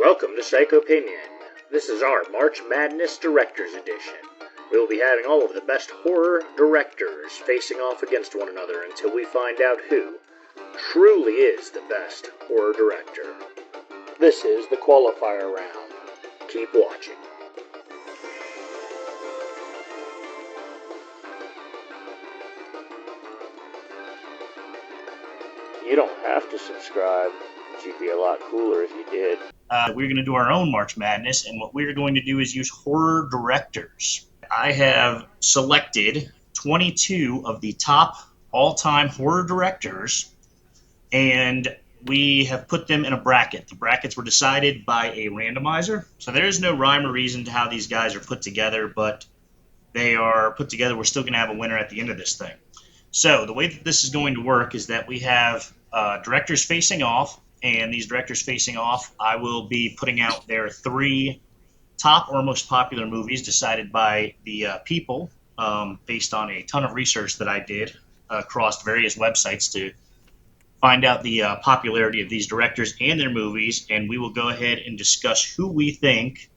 Welcome to Psychopinion. This is our March Madness Directors Edition. We will be having all of the best horror directors facing off against one another until we find out who truly is the best horror director. This is the qualifier round. Keep watching. You don't have to subscribe, but you'd be a lot cooler if you did. We're going to do our own March Madness, and what we're going to do is use horror directors. I have selected 22 of the top all-time horror directors, and we have put them in a bracket. The brackets were decided by a randomizer, so there is no rhyme or reason to how these guys are put together, but they are put together. We're still going to have a winner at the end of this thing. So the way that this is going to work is that we have directors facing off, and these directors facing off, I will be putting out their 3 top or most popular movies decided by the people based on a ton of research that I did across various websites to find out the popularity of these directors and their movies, and we will go ahead and discuss who we think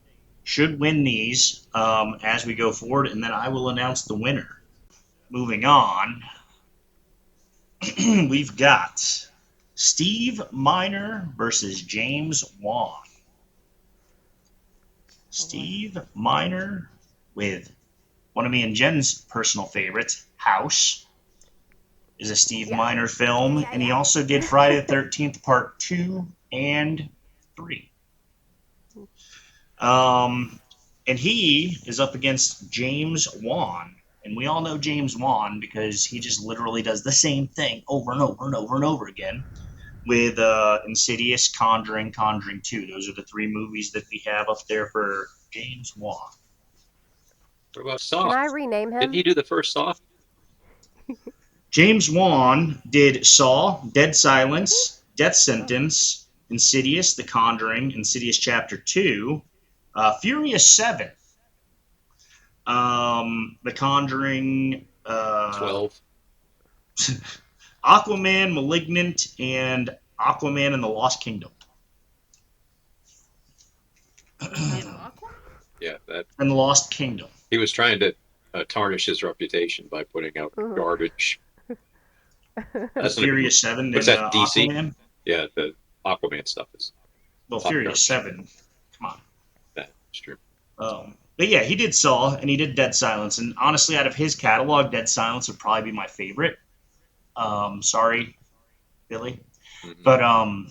should win these as we go forward, and then I will announce the winner. Moving on, we've got Steve Miner versus James Wan. Steve Miner with one of me and Jen's personal favorites, House, is a Steve Miner film, and he also did Friday the 13th Part 2 and 3. And he is up against James Wan. And we all know James Wan because he just literally does the same thing over and over and over and over again with Insidious, Conjuring, Conjuring 2. Those are the 3 movies that we have up there for James Wan. What about Saw? Can I rename him? Didn't he do the first Saw? James Wan did Saw, Dead Silence, Death Sentence, Insidious, The Conjuring, Insidious Chapter 2, Furious 7, The Conjuring, 12. Aquaman, Malignant, and Aquaman and the Lost Kingdom. Yeah, that. And the Lost Kingdom. He was trying to tarnish his reputation by putting out garbage. That's Furious 7 What's and that, DC? Aquaman. Yeah, the Aquaman stuff is. Well, Furious 7. Come on. That's true. But yeah, he did Saw and he did Dead Silence, and honestly, out of his catalog, Dead Silence would probably be my favorite. Sorry, Billy, but I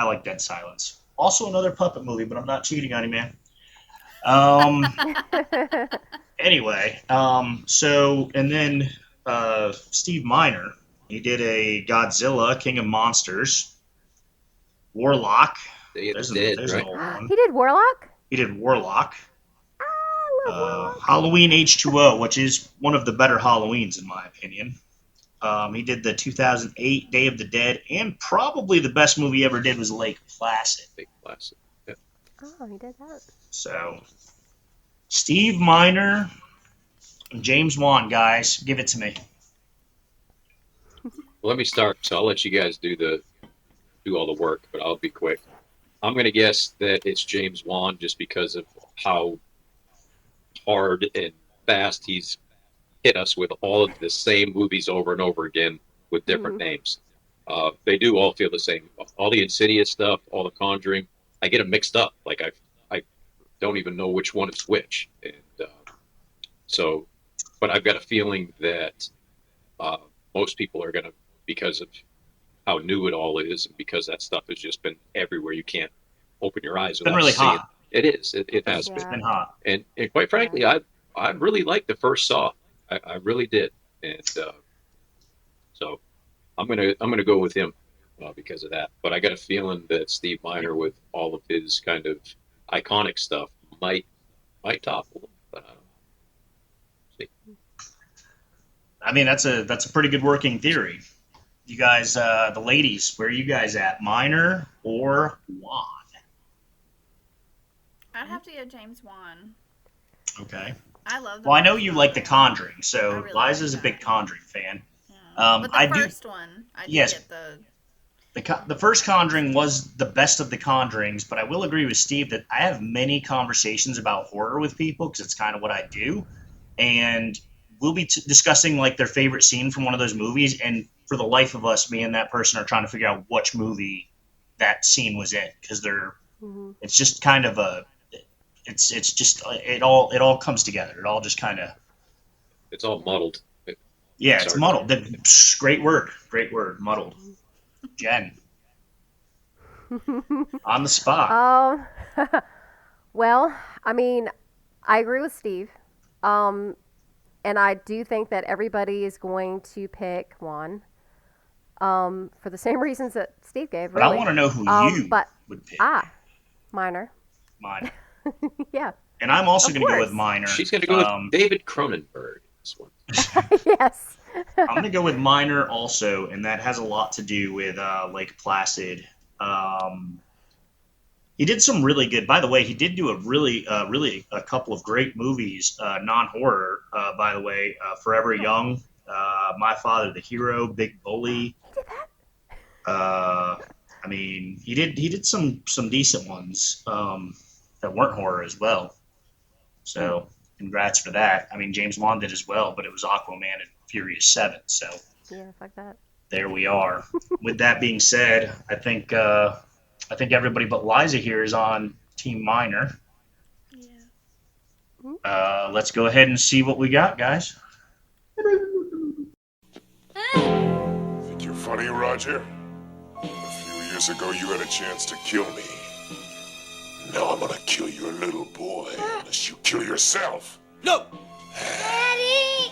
like Dead Silence. Also, another puppet movie, but I'm not cheating on you, man. Anyway, so and then Steve Miner, he did a Godzilla, King of Monsters, Warlock. There's dead, an right? old one. He did Warlock? He did Warlock. I love Warlock. Halloween H2O, which is one of the better Halloweens in my opinion. He did the 2008 Day of the Dead, and probably the best movie he ever did was Lake Placid. Lake Placid. Yeah. Oh, he did that. So, Steve Miner and James Wan, guys, give it to me. Well, let me start. So I'll let you guys do all the work, but I'll be quick. I'm going to guess that it's James Wan just because of how hard and fast he's hit us with all of the same movies over and over again with different names. They do all feel the same. All the Insidious stuff, all the Conjuring, I get them mixed up. Like I don't even know which one is which. And but I've got a feeling that most people are going to, because of how new it all is, and because that stuff has just been everywhere, you can't open your eyes. It's been really hot. It is. It has It's been hot. And quite frankly, I really liked the first Saw. I really did, and so I'm gonna go with him because of that. But I got a feeling that Steve Miner, with all of his kind of iconic stuff, might topple him. But I don't know. See. I mean, that's a pretty good working theory. You guys, the ladies, where are you guys at? Miner or Wan? I'd have to go James Wan. Okay. I love. Well, I know you like The Conjuring, so really Liza's like a big that. Conjuring fan. Yeah. But the I first one, I did Yes. get the The first Conjuring was the best of the Conjurings, but I will agree with Steve that I have many conversations about horror with people because it's kind of what I do, and we'll be discussing like their favorite scene from one of those movies, and for the life of us, me and that person are trying to figure out which movie that scene was in because it's just kind of it's just it all comes together. It all just kind of It's all muddled. yeah, it's Sorry. muddled. Great word, muddled. Jen, on the spot. Well, I mean, I agree with Steve. And I do think that everybody is going to pick one. For the same reasons that Steve gave, But really. I want to know who you would pick. Minor. Mine. Yeah. And I'm also Of going to go course. with Minor. She's going to go with David Cronenberg. This one. Yes. I'm going to go with Minor also, and that has a lot to do with Lake Placid. He did some really good. By the way, he did do a really a couple of great movies, non-horror. By the way, Forever Young, My Father the Hero, Big Bully. He did that? I mean, he did some decent ones that weren't horror as well. So, congrats for that. I mean, James Wan did as well, but it was Aquaman and Furious 7. So, Yeah, fuck that. there we are. With that being said, I think everybody but Liza here is on Team Minor. Yeah. Let's go ahead and see what we got, guys. Think you're funny, Roger? A few years ago, you had a chance to kill me. Now I'm gonna kill your little boy unless you kill yourself. No! Daddy!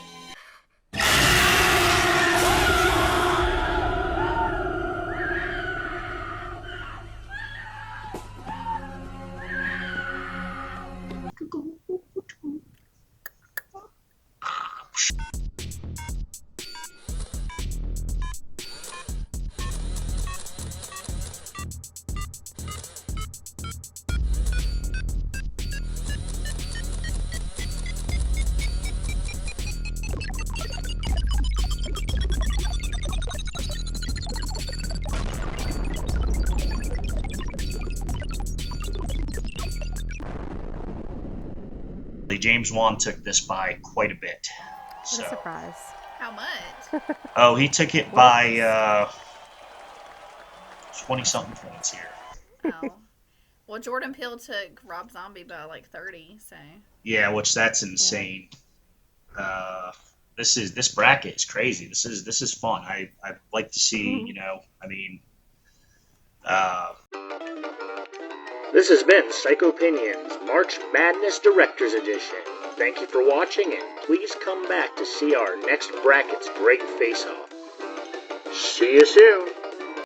James Wan took this by quite a bit. What a surprise. How much? Oh, he took it by 20-something points here. Oh. Well, Jordan Peele took Rob Zombie by like 30, so. Yeah, which that's insane. This bracket is crazy. This is fun. I like to see, This has been Psychopinions March Madness Director's Edition. Thank you for watching, and please come back to see our next bracket's great face-off. See you soon!